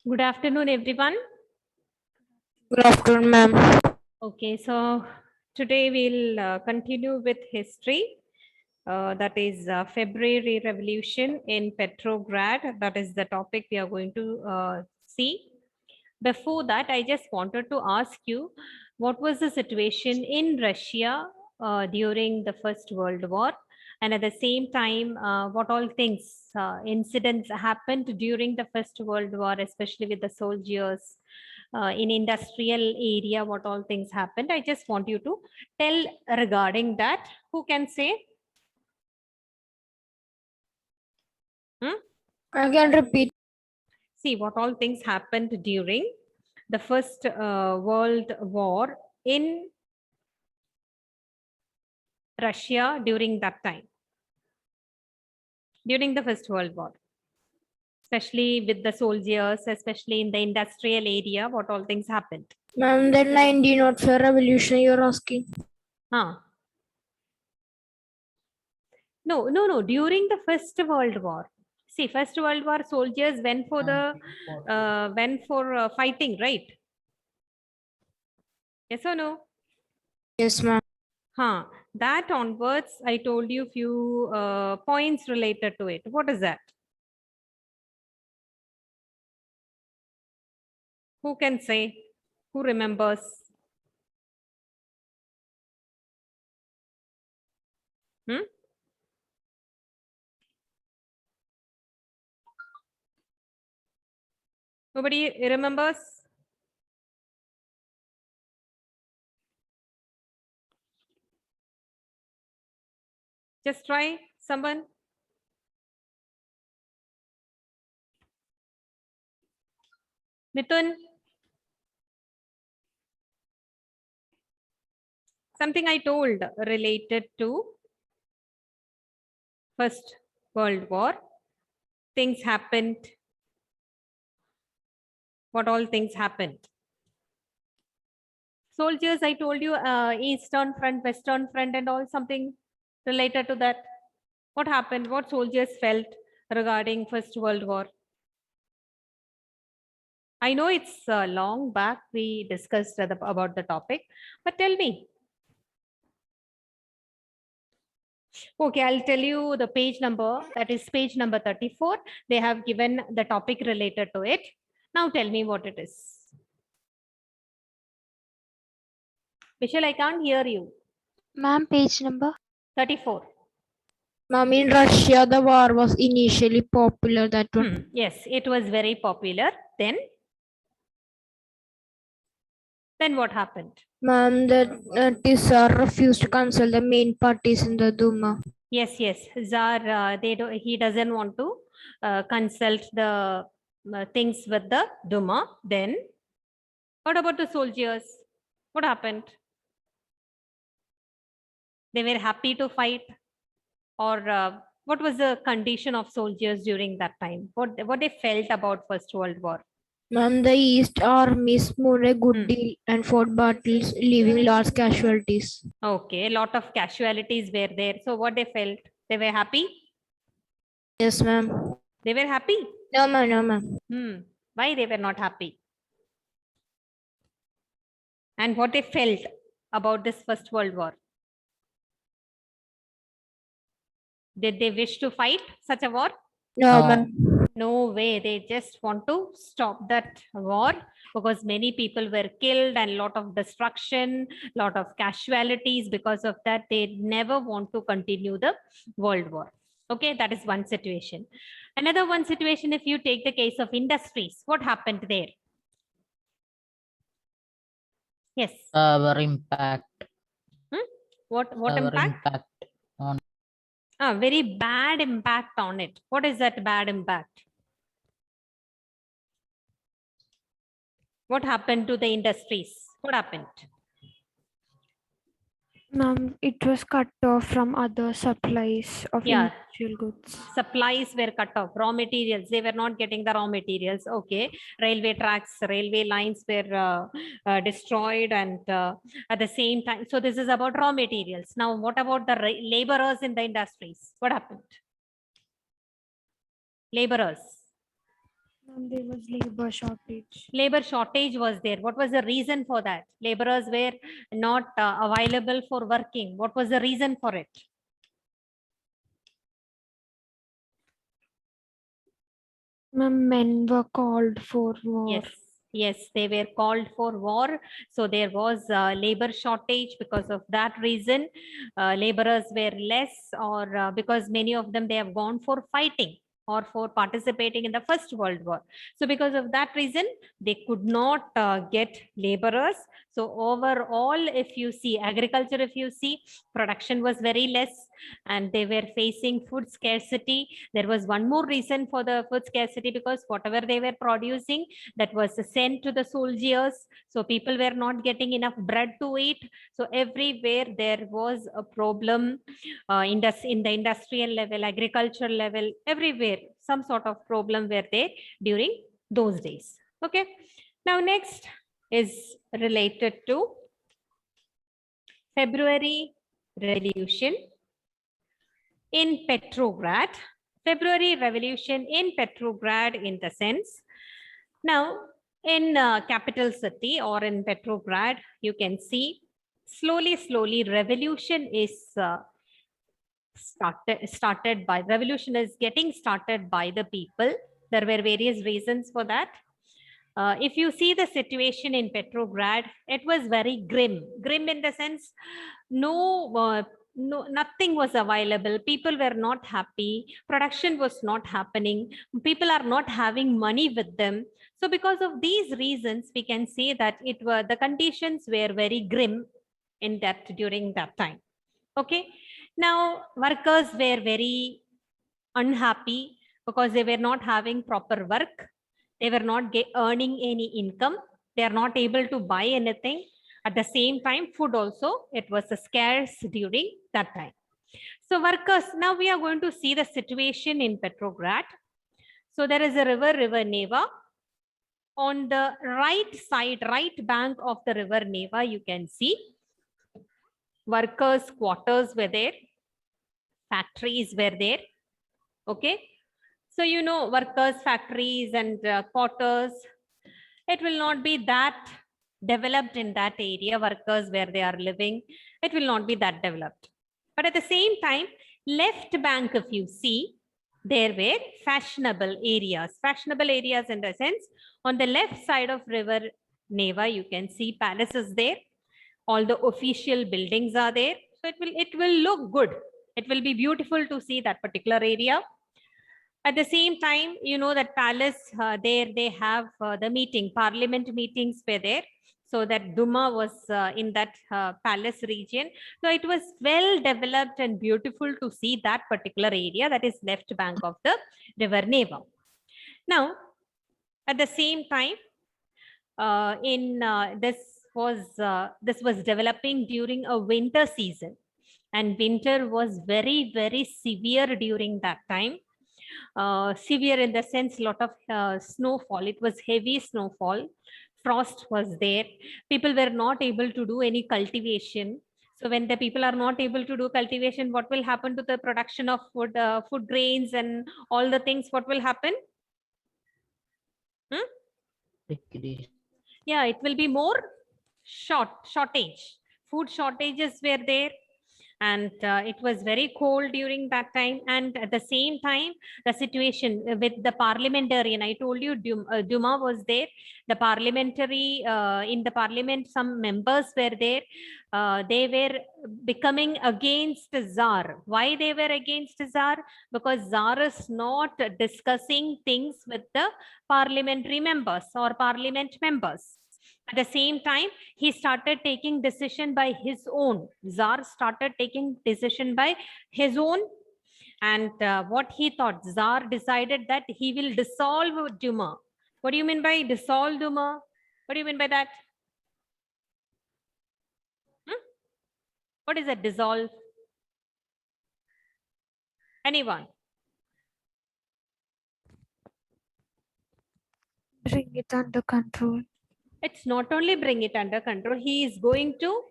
Good afternoon, everyone. Good afternoon, ma'am. Okay, so today we'll continue with history. That is February Revolution in Petrograd. That is the topic we are going to see. Before that, I just wanted to ask you, what was the situation in Russia during the First World War? And at the same time, what all things, incidents happened during the First World War, especially with the soldiers in industrial area, what all things happened? I just want you to tell regarding that. Who can say? Hmm? I can repeat. See what all things happened during the First World War in Russia during that time, during the First World War, especially with the soldiers, especially in the industrial area, what all things happened. Ma'am, that 1904 revolution you're asking. Huh. No. During the First World War, see, First World War soldiers went for the fighting, right? Yes or no? Yes, ma'am. Huh. That onwards, I told you few points related to it. What is that? Who can say? Who remembers? Hmm? Nobody remembers? Just try someone. Mithun, something I told related to First World War. Things happened. What all things happened? Soldiers, I told you, Eastern Front, Western Front, and all something related to that. What happened? What soldiers felt regarding First World War? I know it's long back we discussed about the topic, but tell me. Okay, I'll tell you the page number. That is page number 34. They have given the topic related to it. Now tell me what it is. Vishal, I can't hear you. Ma'am, page number? 34. Ma'am, in Russia, the war was initially popular. That one. Yes, it was very popular. Then what happened? Ma'am, the Tsar refused to consult the main parties in the Duma. Yes. Tsar, he doesn't want to consult the things with the Duma. Then what about the soldiers? What happened? They were happy to fight, or what was the condition of soldiers during that time? What they felt about First World War? Ma'am, the East armies moved a good deal and fought battles, leaving large casualties. Okay, a lot of casualties were there. So what they felt? They were happy? Yes, ma'am. They were happy? No, ma'am, no, ma'am. Why they were not happy? And what they felt about this First World War? Did they wish to fight such a war? No, ma'am. No way. They just want to stop that war because many people were killed and lot of destruction, lot of casualties. Because of that, they never want to continue the World War. Okay, that is one situation. Another one situation, if you take the case of industries, what happened there? Yes. Our impact. What Our impact? on Very bad impact on it. What is that bad impact? What happened to the industries? What happened? Ma'am, it was cut off from other supplies of industrial goods. Supplies were cut off. Raw materials, they were not getting the raw materials. Okay. Railway tracks, railway lines were destroyed, and at the same time. So this is about raw materials. Now, what about the laborers in the industries? What happened? Laborers. And there was labor shortage. Labor shortage was there. What was the reason for that? Laborers were not available for working. What was the reason for it? Men were called for war. Yes, yes, they were called for war. So there was labor shortage. Because of that reason, laborers were less, or because many of them, they have gone for fighting or for participating in the First World War. So because of that reason, they could not get laborers. So overall, if you see agriculture, if you see, production was very less and they were facing food scarcity. There was one more reason for the food scarcity, because whatever they were producing, that was sent to the soldiers. So people were not getting enough bread to eat. So everywhere there was a problem in the industrial level, agricultural level, everywhere some sort of problem were there during those days. Okay. Now next is related to February Revolution in Petrograd. February Revolution in Petrograd, in the sense, now in capital city or in Petrograd, you can see slowly revolution is revolution is getting started by the people. There were various reasons for that. If you see the situation in Petrograd, it was very grim in the sense, no, nothing was available. People were not happy. Production was not happening. People are not having money with them. So because of these reasons, we can say that the conditions were very grim in that during that time. Okay. Now workers were very unhappy because they were not having proper work. They were not earning any income. They are not able to buy anything. At the same time, food also, it was scarce during that time. So workers, now we are going to see the situation in Petrograd. So there is a river Neva. On the right side, right bank of the river Neva, you can see workers' quarters were there. Factories were there. Okay. So, you know, workers, factories and quarters, it will not be that developed in that area, workers where they are living. It will not be that developed. But at the same time, left bank, if you see, there were fashionable areas. Fashionable areas in the sense, on the left side of river Neva, you can see palaces there. All the official buildings are there. So it will look good. It will be beautiful to see that particular area. At the same time, you know that palace, there they have the meeting, parliament meetings were there. So that Duma was in that palace region. So it was well developed and beautiful to see that particular area, that is left bank of the river Neva. Now, at the same time, this was developing during a winter season, and winter was very, very severe during that time. Severe in the sense, lot of snowfall. It was heavy snowfall. Frost was there. People were not able to do any cultivation. So when the people are not able to do cultivation, what will happen to the production of food grains and all the things? What will happen? Decrease. Yeah, it will be more shortage. Food shortages were there. And it was very cold during that time. And at the same time, the situation with the parliamentarian, I told you Duma was there. The parliamentary, in the parliament, some members were there. They were becoming against Tsar. Why they were against Tsar? Because Tsar is not discussing things with the parliamentary members or parliament members. At the same time, he started taking decision by his own. Tsar started taking decision by his own. And what he thought, Tsar decided that he will dissolve Duma. What do you mean by dissolve Duma? What do you mean by that? What is that, dissolve? Anyone? Bring it under control. It's not only bring it under control, he is going to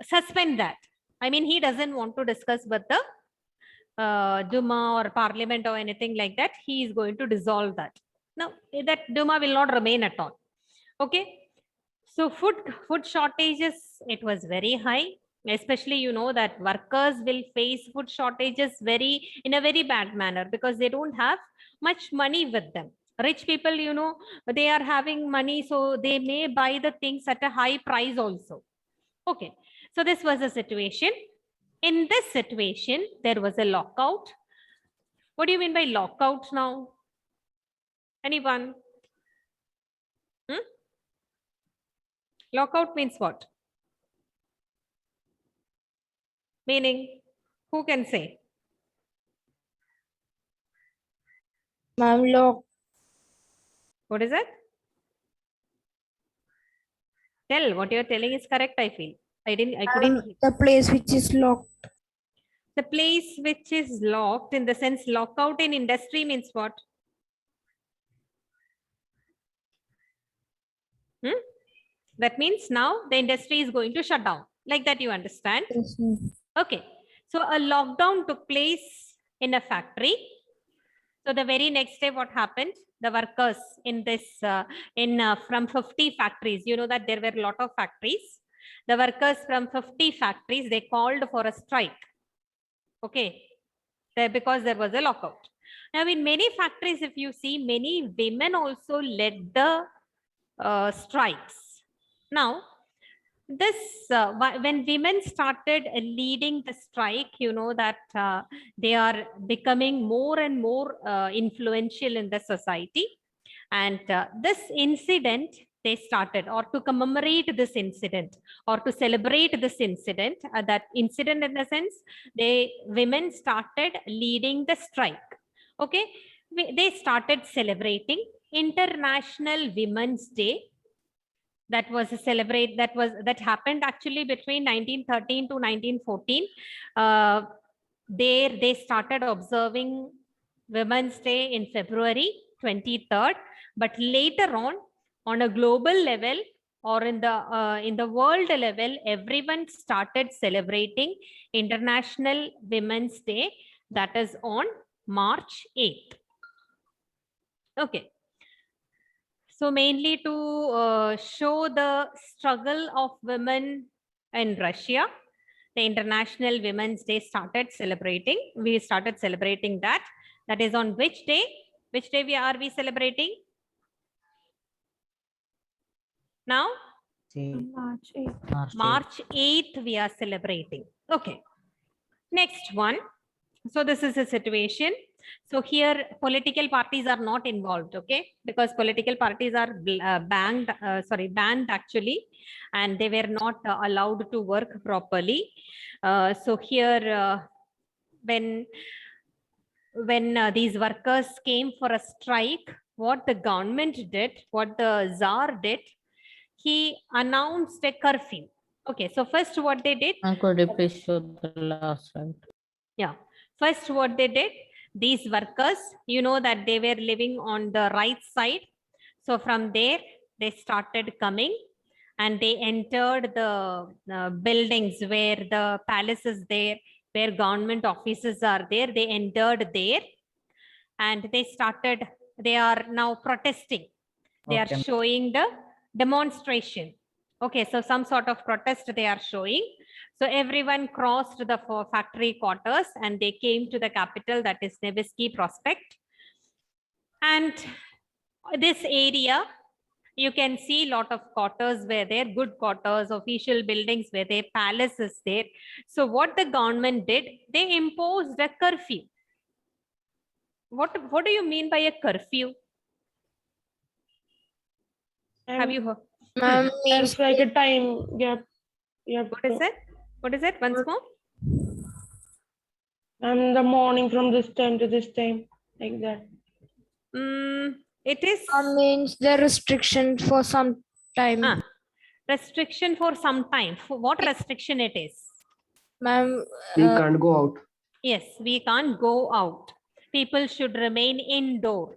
suspend that. I mean, he doesn't want to discuss with the Duma or parliament or anything like that. He is going to dissolve that. Now that Duma will not remain at all. Okay. So food shortages, it was very high. Especially, you know that workers will face food shortages in a very bad manner because they don't have much money with them. Rich people, you know, they are having money, so they may buy the things at a high price also. Okay, so this was the situation. In this situation, there was a lockout. What do you mean by lockout now? Anyone? Lockout means what? Meaning, who can say? Ma'am, lock. What is it? Tell what you're telling is correct, I feel. I couldn't. The place which is locked. The place which is locked, in the sense lockout in industry means what? That means now the industry is going to shut down. Like that, you understand? Yes, ma'am. Okay. So a lockdown took place in a factory. So the very next day, what happened? The workers in this, from 50 factories, you know that there were a lot of factories. The workers from 50 factories, they called for a strike. Okay. Because there was a lockout. Now, in many factories, if you see, many women also led the strikes. Now, this when women started leading the strike, you know that they are becoming more and more influential in the society. And this incident, they started, or to commemorate this incident, or to celebrate this incident, that incident in the sense, women started leading the strike. Okay, they started celebrating International Women's Day. That happened actually between 1913 to 1914. They started observing Women's Day in February 23rd, but later on a global level, or in the world level, everyone started celebrating International Women's Day, that is on March 8th. Okay. So mainly to show the struggle of women in Russia, the International Women's Day started celebrating. We started celebrating that. That is on which day? Which day are we celebrating? Now? March 8th. March 8th we are celebrating. Okay. Next one. So this is a situation. So here political parties are not involved, okay? Because political parties are banned actually, and they were not allowed to work properly. So here when these workers came for a strike, what the government did, what the Tsar did, he announced a curfew. Okay, so first what they did. Could you please show the last slide? Yeah. First, what they did, these workers, you know that they were living on the right side. So from there, they started coming and they entered the buildings where the palaces there, where government offices are there. They entered there and they are now protesting. They are showing the demonstration. Okay, so some sort of protest they are showing. So everyone crossed the factory quarters and they came to the capital, that is Nevsky Prospect. And this area, you can see a lot of quarters were there, good quarters, official buildings were there, palaces there. So what the government did, they imposed a curfew. What do you mean by a curfew? Have you heard? Ma'am, means It's like a time gap. What is it? What is it? Once more. The morning from this time to this time, like that. It is means the restriction for some time. restriction for some time. For what restriction it is? Ma'am, We can't go out. Yes, we can't go out. People should remain indoor.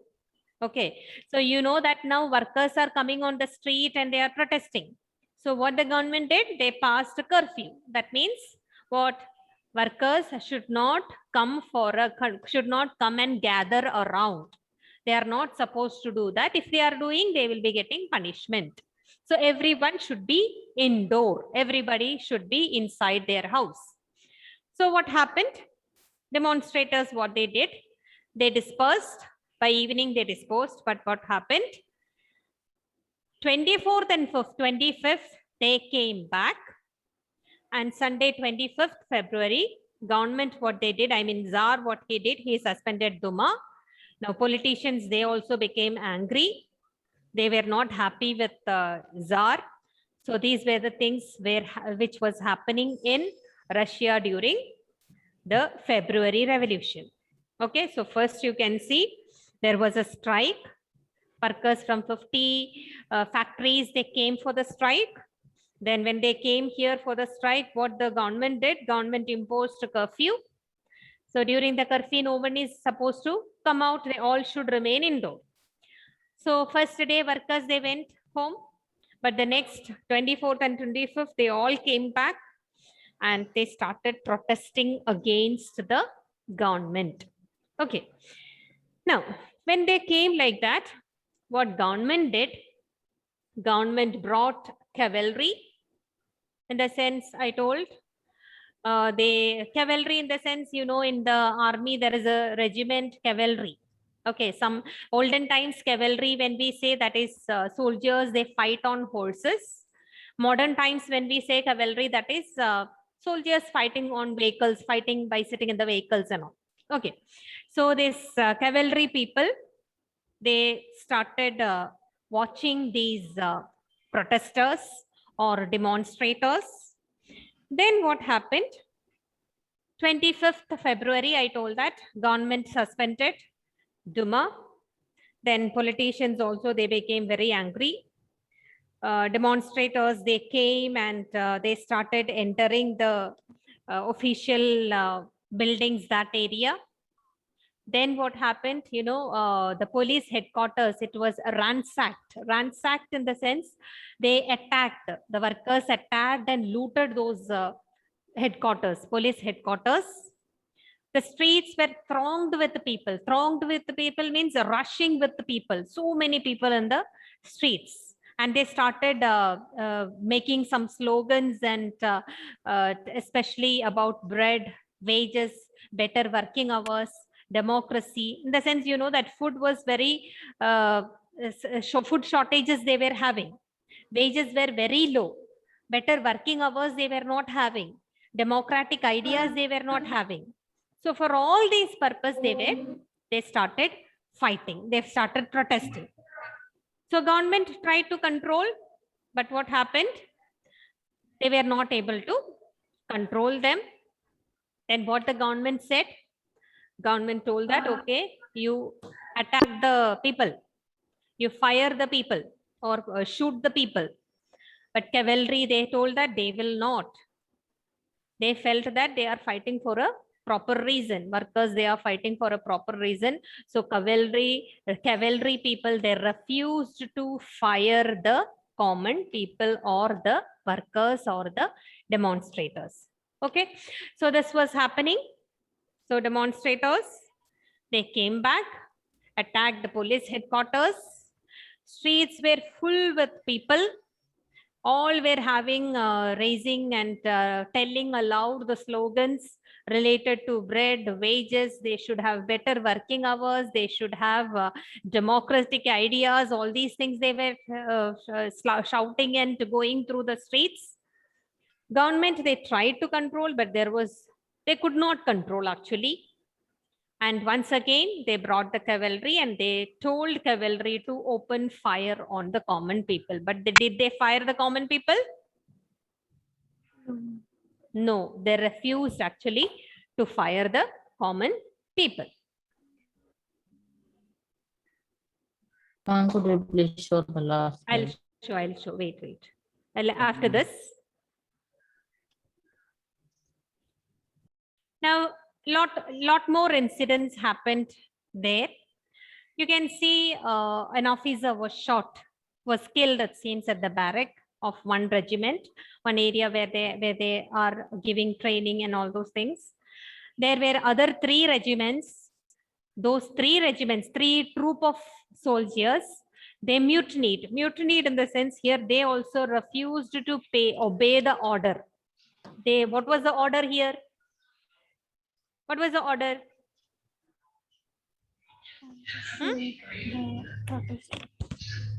Okay, so you know that now workers are coming on the street and they are protesting. So what the government did, they passed a curfew. That means what? Workers should not come and gather around. They are not supposed to do that. If they are doing, they will be getting punishment. So everyone should be indoor. Everybody should be inside their house. So what happened? Demonstrators, what they did, they dispersed. By evening, they dispersed. But what happened? 24th and 25th, they came back. And Sunday, 25th February, government, what they did, I mean, Tsar, what he did, he suspended Duma. Now, politicians, they also became angry. They were not happy with Tsar. So these were the things which was happening in Russia during the February Revolution. Okay, so first you can see there was a strike. Workers from 50 factories, they came for the strike. Then when they came here for the strike, what the government did, government imposed a curfew. So during the curfew, no one is supposed to come out. They all should remain indoor. So first day workers, they went home. But the next 24th and 25th, they all came back and they started protesting against the government. Okay. Now, when they came like that, what government did, government brought cavalry. In the sense I told, the cavalry in the sense, you know, in the army, there is a regiment cavalry. Okay, some olden times cavalry, when we say that is soldiers, they fight on horses. Modern times, when we say cavalry, that is soldiers fighting on vehicles, fighting by sitting in the vehicles and all. Okay, so this cavalry people, they started watching these protesters or demonstrators. Then what happened? 25th February, I told that government suspended Duma. Then politicians also, they became very angry. Demonstrators, they came and they started entering the official buildings, that area. Then what happened, you know, the police headquarters, it was ransacked. Ransacked in the sense, they attacked, the workers attacked and looted those headquarters, police headquarters. The streets were thronged with people. Thronged with people means rushing with the people. So many people in the streets. And they started making some slogans, and especially about bread, wages, better working hours, democracy. In the sense, you know, that food was very, food shortages they were having. Wages were very low. Better working hours they were not having. Democratic ideas they were not having. So for all these purposes, they started fighting. They started protesting. So government tried to control, but what happened? They were not able to control them. Then what the government said? Government told that, okay, you attack the people, you fire the people or shoot the people. But cavalry, they told that they will not. They felt that they are fighting for a proper reason. Workers, they are fighting for a proper reason. So cavalry people, they refused to fire the common people or the workers or the demonstrators. Okay, so this was happening. So demonstrators, they came back, attacked the police headquarters. Streets were full with people. All were having, raising and telling aloud the slogans related to bread, wages. They should have better working hours. They should have democratic ideas. All these things they were shouting and going through the streets. Government, they tried to control, but they could not control actually. And once again, they brought the cavalry and they told cavalry to open fire on the common people. But did they fire the common people? No, they refused actually to fire the common people. Ma'am, could you please show the last I'll slide? show. Wait. After this. Now, lot more incidents happened there. You can see an officer was shot, was killed, it seems, at the barrack of one regiment, one area where they are giving training and all those things. There were other 3 regiments. those three regiments, three troop of soldiers, they mutinied. Mutinied in the sense here, they also refused to obey the order. What was the order here? What was the order?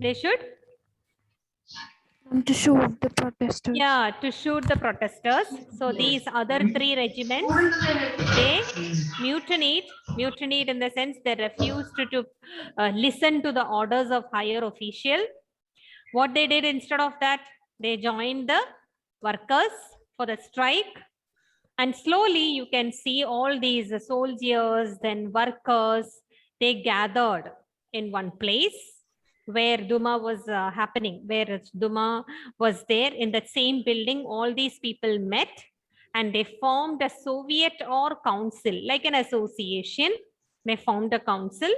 They should? To shoot the protesters. Yeah, to shoot the protesters. So these other three regiments, they mutinied in the sense they refused to listen to the orders of higher official. What they did instead of that, they joined the workers for the strike. And slowly you can see all these soldiers, then workers, they gathered in one place where Duma was happening, where Duma was there in the same building. All these people met and they formed a Soviet or council, like an association. They formed a council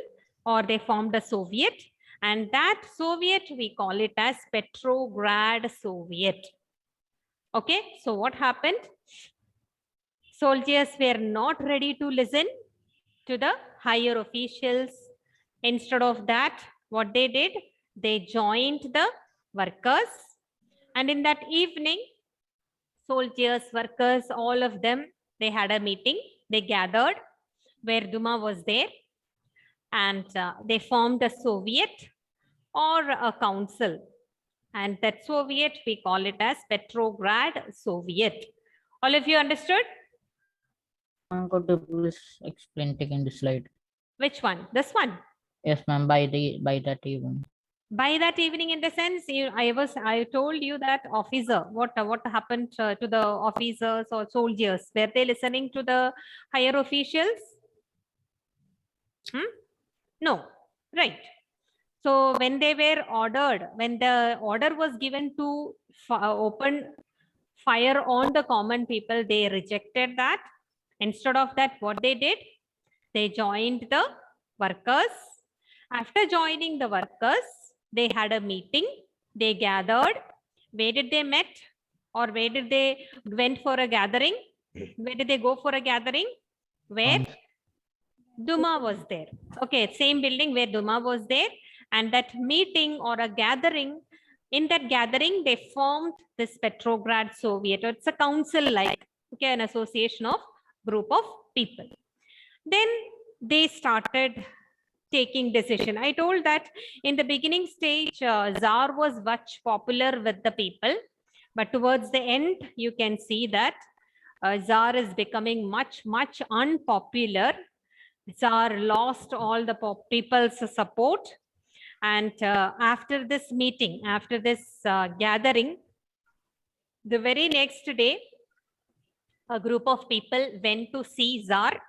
or they formed a Soviet, and that Soviet, we call it as Petrograd Soviet. Okay, so what happened? Soldiers were not ready to listen to the higher officials. Instead of that, what they did, they joined the workers. And in that evening, soldiers, workers, all of them, they had a meeting. They gathered where Duma was there, and they formed a Soviet or a council. And that Soviet, we call it as Petrograd Soviet. All of you understood? Could you please explain taking the slide? Which one? This one? Yes, ma'am. By that evening. By that evening, in the sense, I told you that officer, what happened to the officers or soldiers? Were they listening to the higher officials? No, right. So when they were ordered, when the order was given to open fire on the common people, they rejected that. Instead of that, what they did, they joined the workers. After joining the workers, they had a meeting. They gathered. Where did they met? Or where did they went for a gathering? Where did they go for a gathering? Where Duma was there. Okay, same building where Duma was there. And that meeting or a gathering, in that gathering, they formed this Petrograd Soviet. It's a council like, okay, an association of group of people. Then they started taking decision. I told that in the beginning stage, Tsar was much popular with the people, but towards the end, you can see that Tsar is becoming much unpopular. Tsar lost all the people's support. And after this meeting, after this gathering, the very next day, a group of people went to see Tsar,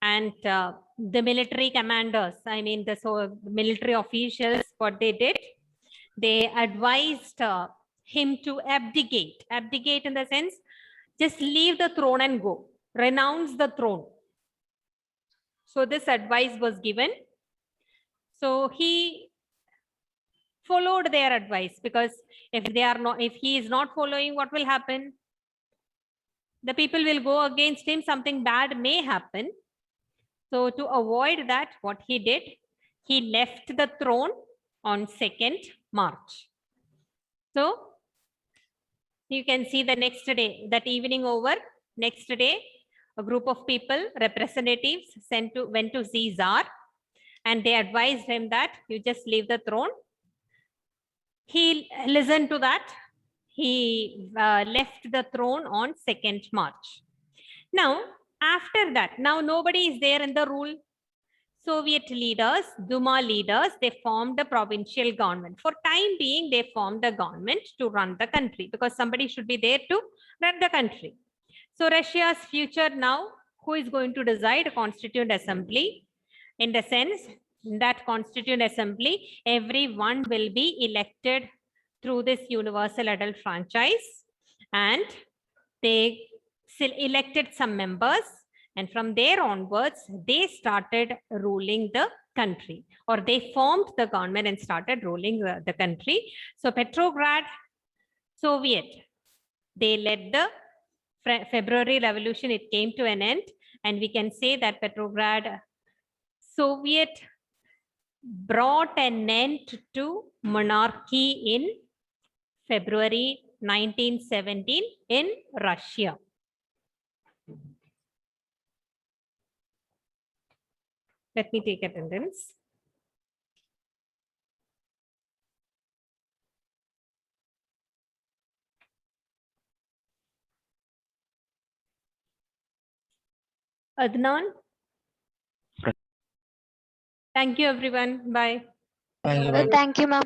and the military commanders, I mean the military officials, what they did, they advised him to abdicate. Abdicate in the sense, just leave the throne and go, renounce the throne. So this advice was given. So he followed their advice, because if he is not following, what will happen? The people will go against him, something bad may happen. So to avoid that, what he did, he left the throne on 2nd March. So you can see the next day, that evening over, next day, a group of people, representatives went to see Tsar, and they advised him that you just leave the throne. He listened to that. He left the throne on 2nd March. Now, after that, now nobody is there in the rule. Soviet leaders, Duma leaders, they formed a provincial government. For time being, they formed a government to run the country, because somebody should be there to run the country. So Russia's future now, who is going to decide? A Constituent Assembly. In the sense that Constituent Assembly, everyone will be elected through this universal adult franchise, and they elected some members, and from there onwards, they started ruling the country, or they formed the government and started ruling the country. So Petrograd Soviet, they led the February Revolution. It came to an end, and we can say that Petrograd Soviet brought an end to monarchy in February 1917 in Russia? Let me take attendance. Adnan? Thank you, everyone. Bye. Thank you, ma'am. Thank you, ma'am.